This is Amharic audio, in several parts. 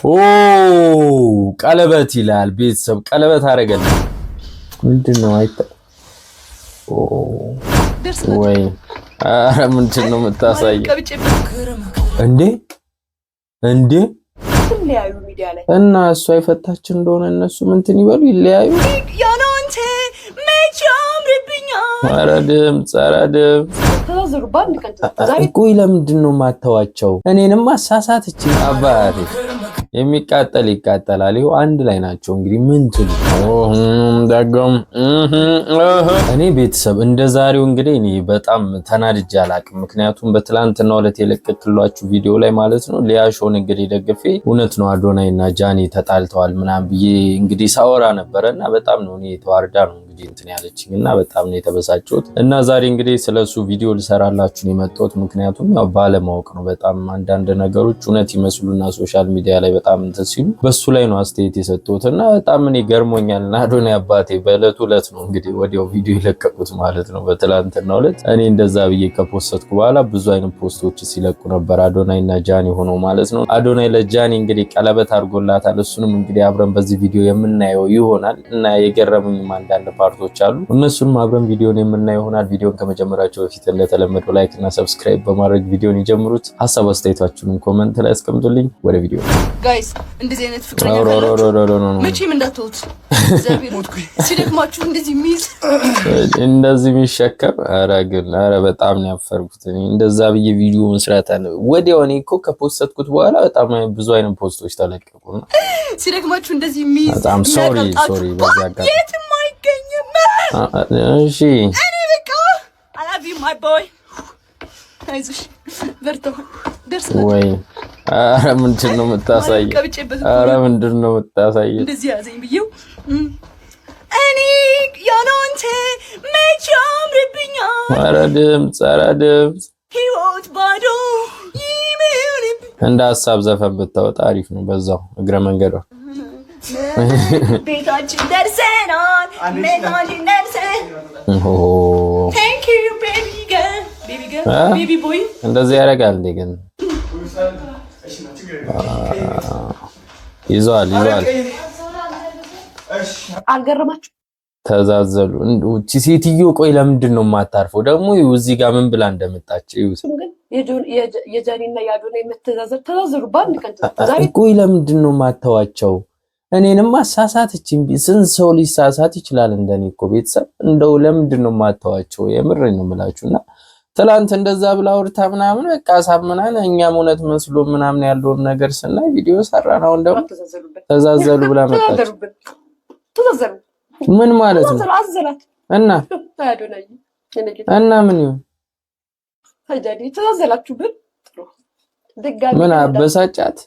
ኦ ቀለበት ይላል ቤተሰብ ቀለበት አረጋለሁ ምንድነው አይታ ኦ ወይ አረ ምንድነው የምታሳየው እንዴ እንዴ ይለያዩ ሚዲያ ላይ እና እሷ አይፈታች እንደሆነ እነሱ ምንትን ይበሉ ይለያዩ ያናንተ መቻምርብኛ አረደም ተዛዝሩ ባንድ ቀን ዛሬ ቆይ ለምንድን ነው ማተዋቸው እኔንም አሳሳትች አባቴ የሚቃጠል ይቃጠላል ይኸው አንድ ላይ ናቸው እንግዲህ ምን ትሉ ዳግም እኔ ቤተሰብ እንደዛሬው እንግዲህ እኔ በጣም ተናድጄ አላቅም ምክንያቱም በትላንትናው ዕለት የለቀቅላችሁ ቪዲዮ ላይ ማለት ነው ሊያሾን እንግዲህ ደግፌ እውነት ነው አዶናይና ጃኒ ተጣልተዋል ምናም ብዬ እንግዲህ ሳወራ ነበርና በጣም ነው እኔ ተዋርዳ ነው እንግዲህ እንትን ያለችኝና በጣም ነው የተበሳጨሁት እና ዛሬ እንግዲህ ስለሱ ቪዲዮ ልሰራላችሁ ነው የመጣሁት ምክንያቱም ያው ባለማወቅ ነው በጣም አንዳንድ ነገሮች እውነት ይመስሉና ሶሻል ሚዲያ ላይ በጣም እንትን ሲሉ በሱ ላይ ነው አስተያየት የሰጠሁትና በጣም እኔ ገርሞኛልና አዶናይ አባቴ በእለቱ ዕለት ነው እንግዲህ ወዲያው ቪዲዮ ይለቀቁት ማለት ነው በትላንትናው ዕለት እኔ እንደዛ ብዬ ከፖስትኩ በኋላ ብዙ አይነት ፖስቶች ሲለቁ ነበር አዶናይና ጃኒ ሆኖ ማለት ነው አዶናይ ለጃኒ እንግዲህ ቀለበት አድርጎላታል እሱንም እንግዲህ አብረን በዚህ ቪዲዮ የምናየው ይሆናል እና የገረሙኝም አንዳንድ ፓርቶች አሉ እነሱንም አብረን ቪዲዮን የምናየው ይሆናል ቪዲዮን ከመጀመራቸው በፊት እንደተለመደው ላይክ እና ሰብስክራይብ በማድረግ ቪዲዮን ይጀምሩት ሐሳብ አስተያየታችሁን ኮሜንት ላይ አስቀምጡልኝ ወደ ቪዲዮ ጋይስ እንደዚህ አይነት ፍቅረኛ መቼም እንዳትወት ዘቢር ሲደክማችሁ እንደዚህ የሚሸከም ኧረ በጣም ነው ያፈርኩት እንደዛ ብዬ ቪዲዮ መስራት አለ ወዲያው እኔ እኮ ከፖስትኩት በኋላ በጣም ብዙ አይነት ፖስቶች ተለቀቁና ሲደክማችሁ እንደዚህ የሚይዝ በጣም ሶሪ በዛ ጋር የትም አይገኝም እሺ እኔ በቃ I love you my boy አይዞሽ በርታ ደርሰናል ወይ አረ ምንድነው የምታሳየው አረ ምንድነው የምታሳየው እንደዚህ ያዘኝ ብዬው እኔ ያናንተ መቻምርብኛ አረ ድምጽ ህይወት ባዶ ይምልብ እንደ ሐሳብ ዘፈን ብታወጣ አሪፍ ነው በዛው እግረ መንገዷ ቤታችን ደርሰናል thank you baby girl baby boy እንደዚህ ያደርጋል እንዴ ግን ይዟል አልገረማችሁ ተዛዘሉ እቺ ሴትዮ ቆይ ለምንድን ነው የማታርፈው ደግሞ እዚህ ጋር ምን ብላ እንደመጣች ይውስ ግን የጃኒና የአዶናይ መተዛዘር ተዛዘሩ ባንድ ቀን ዛሬ ቆይ ለምንድን ነው ማተዋቸው እኔንም አሳሳትችኝ ስንት ሰው ሊሳሳት ይችላል እንደኔ እኮ ቤተሰብ እንደው ለምንድን ነው ማተዋቸው የምሬን ነው የምላችሁና ትላንት እንደዛ ብላ ወርታ ምናምን በቃ ሳምናን እኛም እውነት መስሎ ምናምን ያለውን ነገር ስናይ ቪዲዮ ሰራን አሁን ደግሞ ተዛዘሉ ብላ መጣች ተዛዘሉ ምን ማለት ነው አዘላት እና አዶናይ እና ምን ይሁን ታዲያ ተዛዘላችሁ ብል ድጋሚ ምን አበሳጫት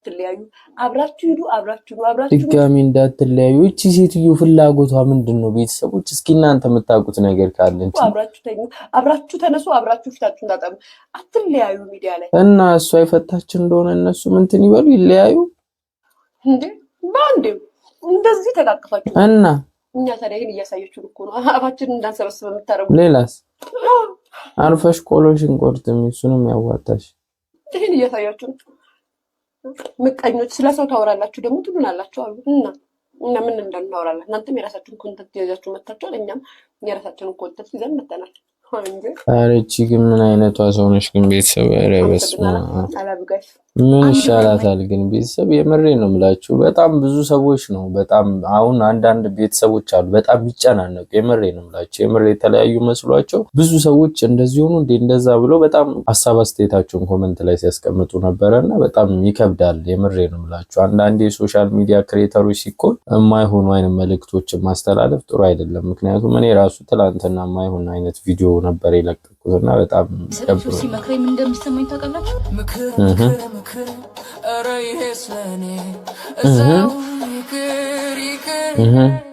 ትለያዩ አብራችሁ ሂዱ አብራችሁ ድጋሚ እንዳትለያዩ እቺ ሴትዮ ፍላጎቷ ምንድነው ቤተሰቦች እስኪ እናንተ የምታውቁት ነገር ካለ እንጂ አብራችሁ ተነሱ አብራችሁ ፊታችሁን ታጠቡ አትለያዩ ሚዲያ ላይ እና እሷ አይፈታች እንደሆነ እነሱ ምንትን ይበሉ ይለያዩ እንዴ ባንዴ እንደዚህ ተቃቅፋችሁ እና እኛ ታዲያ ይሄን እያሳየችሁ እኮ ነው አፋችን እንዳንሰበስብ የምታረጉ ሌላስ አርፈሽ ቆሎሽን ቆርጥም እሱንም ያዋጣሽ ይሄን እያሳያችሁ ምቀኞች ስለሰው ታወራላችሁ ደግሞ ትሉናላችሁ አሉ እና ምን እንዳናወራለን እናንተም የራሳችሁን ኮንተንት ይዛችሁ መጣችሁ እኛም የራሳችንን ኮንተንት ይዘን መጣናል አረቺ ግን ምን አይነቷ ሰው ነሽ ግን ቤተሰብ ረበስማ ምን ይሻላታል ግን ቤተሰብ የምሬ ነው የምላችሁ በጣም ብዙ ሰዎች ነው በጣም አሁን አንዳንድ ቤተሰቦች አሉ በጣም ይጨናነቁ የምሬ ነው የምላችሁ የምሬ የተለያዩ መስሏቸው ብዙ ሰዎች እንደዚህ ሆኑ እንደዛ ብሎ በጣም ሐሳብ አስተያየታቸውን ኮሜንት ላይ ሲያስቀምጡ ነበርና በጣም ይከብዳል የምሬ ነው የምላችሁ አንዳንድ የሶሻል ሚዲያ ክሬተሮች ሲኮን የማይሆኑ አይነት መልእክቶችን ማስተላለፍ ጥሩ አይደለም ምክንያቱም እኔ ራሱ ትላንትና የማይሆን አይነት ቪዲዮ ነበር የለቀቁትና በጣም ከብሮ ሲመክረኝ ምን እንደሚሰማኝ ታውቃላችሁ ምክር ኧረ ይሄ ስለኔ እዛው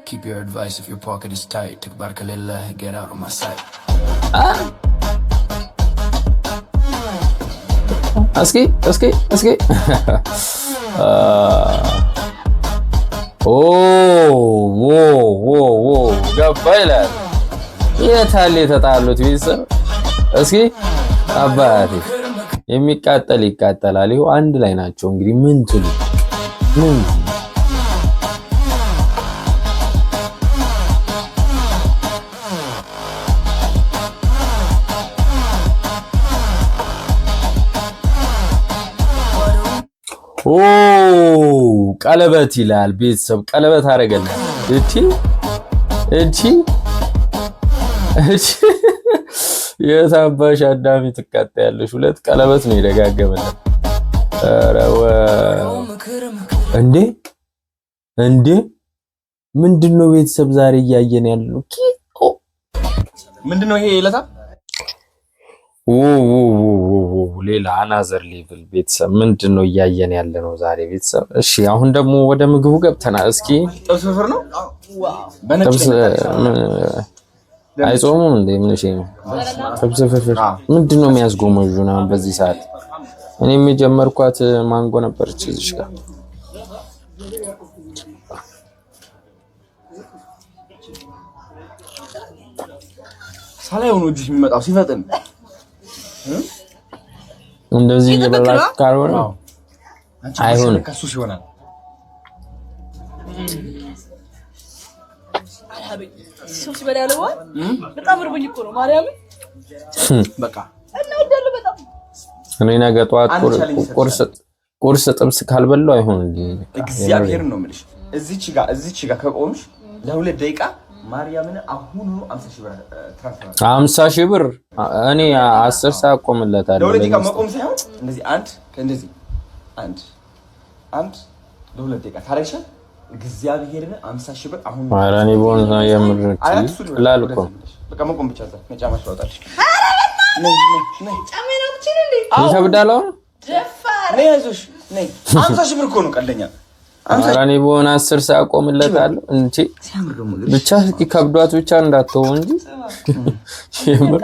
keep your advice if your pocket is tight ተግባር ከሌለ get out of my sight እስኪ ኦ ገባ ይላል የታለ የተጣሉት ቤተሰብ እስኪ አባቴ የሚቃጠል ይቃጠላል ይኸው አንድ ላይ ናቸው እንግዲህ ምን ትሉ ኦ ቀለበት ይላል ቤተሰብ ቀለበት አደረገልን። እቺ የታባሽ አዳሚ ትቃጣያለሽ። ሁለት ቀለበት ነው የደጋገመልን። ኧረ እንዴ ምንድነው ቤተሰብ ዛሬ እያየን ያለው? ምንድነው ይሄ ለታ ሌላ አናዘር ሌቭል ቤተሰብ ምንድነው እያየን ያለ ነው ዛሬ ቤተሰብ? እሺ አሁን ደግሞ ወደ ምግቡ ገብተናል። እስኪ ጥብስ ፍርፍር ነው ጥብስ አይጾሙም እንዴ? ምን እሺ ጥብስ ፍርፍር ምንድነው የሚያስጎመዡና በዚህ ሰዓት? እኔም የጀመርኳት ማንጎ ነበረች እዚህ ጋር ሳላየው ነው እጅሽ የሚመጣው ሲፈጥን እንደዚህ የበላሽ ካልሆነ አይሆንም። ከሱስ ይሆናል። ሱስ በላለው በጣም እርቦኝ እኮ ነው ማርያም። በቃ እናወዳለሁ በጣም እኔ ነገ ጠዋት ቁርስ ጥብስ ካልበላው አይሆንም። እግዚአብሔር ነው የምልሽ። እዚች ጋር ከቆምሽ ለሁለት ደቂቃ ማርያምን አሁን 50 ሺህ ብር ትራንስፈር 50 ሺህ ብር እኔ 10 ሰዓት ቆምለታለሁ። ለሁለት ደቂቃ መቆም ሳይሆን እንደዚህ አንድ ለሁለት ደቂቃ ታረግሻል። እግዚአብሔርን 50 ሺህ ብር አሁን ማራኒ ቦንዛ የምር ላልቆ በቃ መቆም ብቻ እዛ መጫማሽ ታወጣለሽ። ይከብዳል። አሁን ነይ አይዞሽ ነይ 50 ሺህ ብር እኮ ነው ቀለኛ ማራኒ ቦን 10 ሰዓት ቆምለታለሁ እንጂ ብቻ እስኪ ከብዷት ብቻ እንዳትተው እንጂ የምር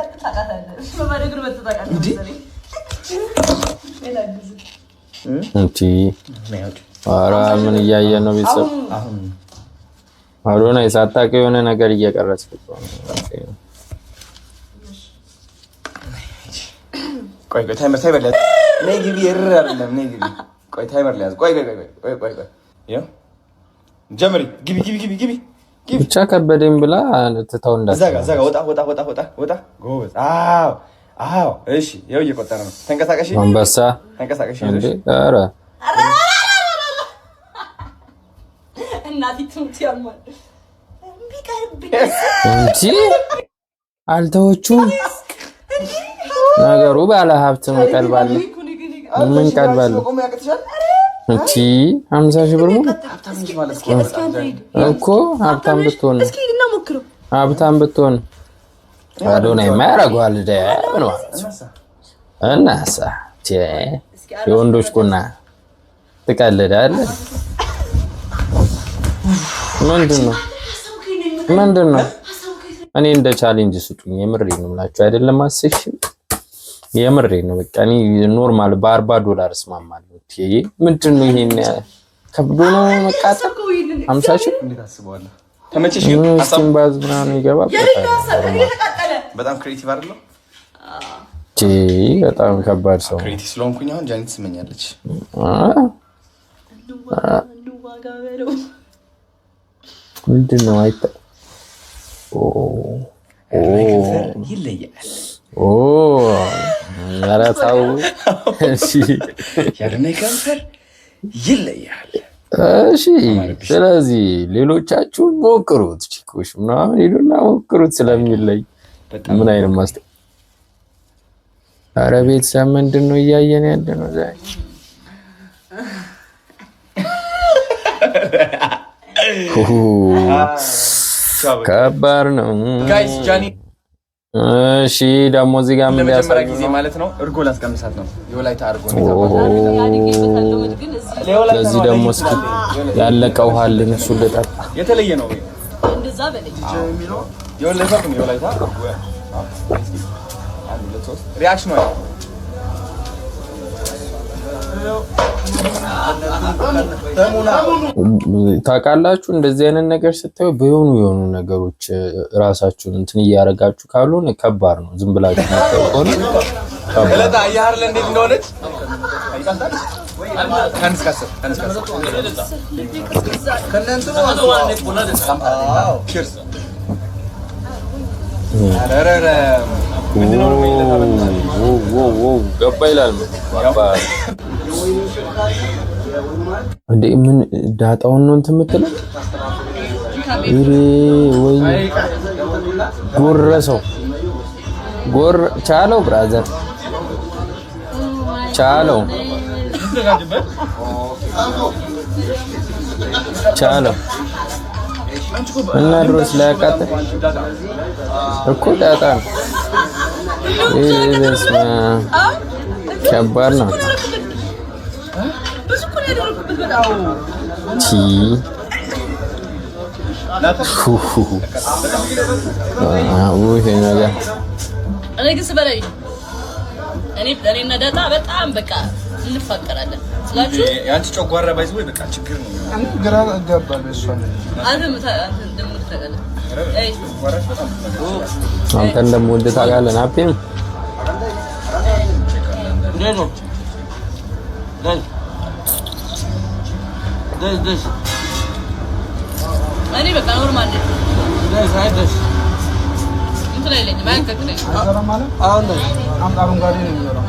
ኧረ ምን እያየን ነው ቤተሰብ? አሁን ሳታውቅ የሆነ ነገር እየቀረጽክ ነው። ቆይ ታይመር ሳይበላት ነይ ግቢ እርር አይደለም ነይ ግቢ ቆይ ታይመር ሊያዝ ቆይ ይኸው ጀምሪ ግቢ ብቻ ከበደኝ ብላ ትተው እንዳትል እዛ ጋር ወጣ ጎበዝ። አዎ እሺ ይኸው እየቆጠረ ነው። ተንቀሳቀሽ አንበሳ ተንቀሳቀሽ እንዴ ኧረ እናቲ ትምት ያማል እንጂ አልተወቹም። ነገሩ ባለ ሀብት ነው። ቀልባለ ምን ቀልባለ እንጂ 50 ሺህ ብር ሙሉ እኮ ሀብታም ብትሆን ሀብታም ብትሆን አዶናይ ማያረጋል ነው እናሳ የወንዶች ቁና ትቀልዳለህ። ምንድነው? እኔ እንደ ቻሌንጅ ስጡኝ። የምሬን ነው የምላችሁ አይደለም። አስሽ የምሬን ነው። በቃ እኔ ኖርማል $40 እስማማለሁ። ይሄ ምንድነው? ይሄን ከብዶ ነው መቃጠል 50 ሺህ እንዴት አስበዋለሁ? ተመቸሽ? ሀሳብ ባዝ ምናምን ይገባበታል። በጣም ክሬቲቭ አይደለም? በጣም ከባድ ሰው ክሬቲቭ ስለሆንኩኝ አሁን ጃኒ ትስመኛለች። ምንድነው? አይታ ይለያል። ኧረ ተው እሺ። ያድነኝ ከንፈር ይለያል። እሺ ስለዚህ ሌሎቻችሁ ሞክሩት። ቺኮሽ ምናምን ሄዱና ሞክሩት ስለሚለይ ምን አይነት ማስተ ኧረ ቤተሰብ ምንድነው እያየን ያለ ነው ዛሬ? ከባድ ነው ጋይስ። ጃኒ እሺ ደግሞ እዚህ ጋር ምን ያሳይ ጊዜ ማለት ነው እርጎ ላስቀምሳት ነው። የወላይታ እርጎ ነው። ለዚህ ደግሞ እስኪ ያለቀ ውሃ አለኝ እሱ ልጠጣ። የተለየ ነው እንደዛ በለኝ። የወላይታ ሪአክሽን ነው። ታውቃላችሁ እንደዚህ አይነት ነገር ስታዩ በየሆኑ ነገሮች ራሳችሁን እንትን እያደረጋችሁ ካልሆነ ከባድ ነው። ዝም ብላችሁ ነው ለታ ያርለ እንዴት እንደሆነች ገባ ይላል እንዴ? ምን ዳጣውን ነው እንትን የምትለው? ወይ ጎረሰው ቻለው ብራዘር ቻለው እና ድሮስ ላይ ያቃተ እኮ ዳጣ ነው። በስመ አብ ከባድ ነው። እኔ ግን ስበለኝ እኔና ዳጣ በጣም በቃ እንፋቀራለን ስላችሁ ያንቺ ጨጓራ ባይዝ ወይ በቃ ችግር ነው። ግራ ገባል እሷ አንተ እንደምወድ ታውቃለህ። ናፒም እኔ በቃ ኖርማል ነው። እንትን አይለኝም አይከክለኝ። አሁን ነው አረንጓዴ ነው የሚለው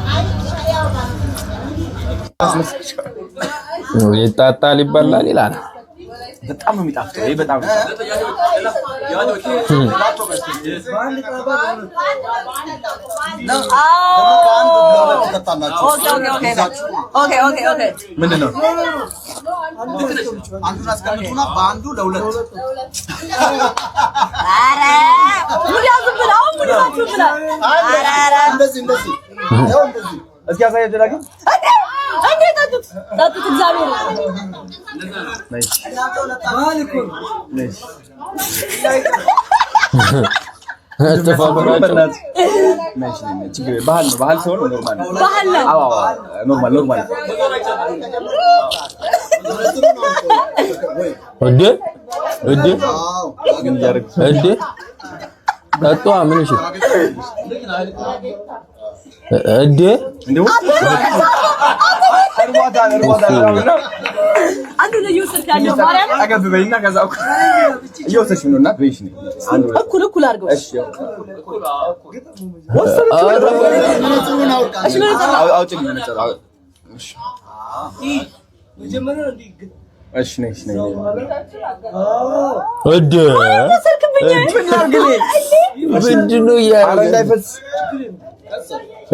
ይጣጣል ይባላል ይላል። በጣም ነው የሚጣፍጠው። ይሄ በጣም ምንድን ነው አንዱን አስቀምጡና በአንዱ ለሁለት እስኪ አሳየው ዳግም ጣጡት እግዚአብሔር ባህል ሲሆን ኖርማል ነው። ኖርማል ጠጧ ምን እሺ እዴ እንደው አንዱ ነው እየወሰድክ ያለው ማርያም አገብበይና ከዛው እየወሰድሽ ነው እና በይሽ ነው አንዱ እኩል አድርገው። እሺ እሺ ነሽ ነኝ እዴ ምንድነው ያለው እንዳይፈስ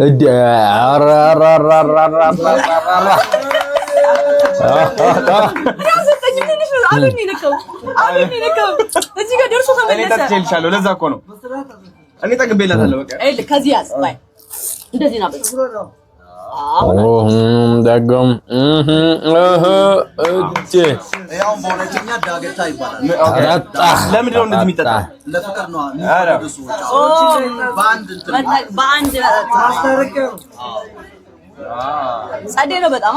እዴ ለዛ እኮ ነው እኔ ጠግቤላታለሁ። በቃ ከዚህ ያዝ ባይ እንደዚህ ነው። ዳግም ያው በኦሮምኛ ዳገታ ይባላል። ለምንድን ነው እንደዚህ የሚጠጣ? ለፍቅር ነው። በአንድ ማስታረቂያ ጸዴ ነው በጣም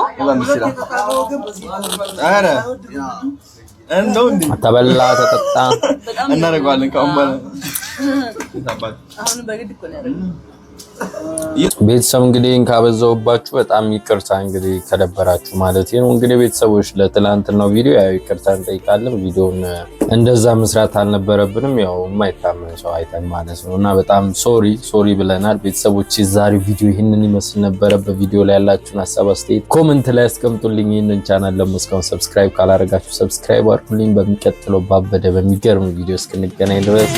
አረ እንደው እንዴ ተበላ ተጠጣ እናደርገዋለን። ከአሁን በኋላ አሁን በግድ እኮ ነው ያደረገው። ቤተሰብ እንግዲህ ካበዛውባችሁ በጣም ይቅርታ እንግዲህ ከደበራችሁ ማለት ነው። እንግዲህ ቤተሰቦች ለትላንትናው ቪዲዮ ያው ይቅርታ እንጠይቃለን። ቪዲዮውን እንደዛ መስራት አልነበረብንም፣ ያው የማይታመን ሰው አይተን ማለት ነው እና በጣም ሶሪ ብለናል። ቤተሰቦች የዛሬ ቪዲዮ ይህንን ይመስል ነበረ። በቪዲዮ ላይ ያላችሁን ሀሳብ አስተያየት ኮሜንት ላይ አስቀምጡልኝ። ይህንን ቻናል ለመስካውን ሰብስክራይብ ካላደረጋችሁ ሰብስክራይብ አድርጉልኝ። በሚቀጥለው ባበደ በሚገርም ቪዲዮ እስክንገናኝ ድረስ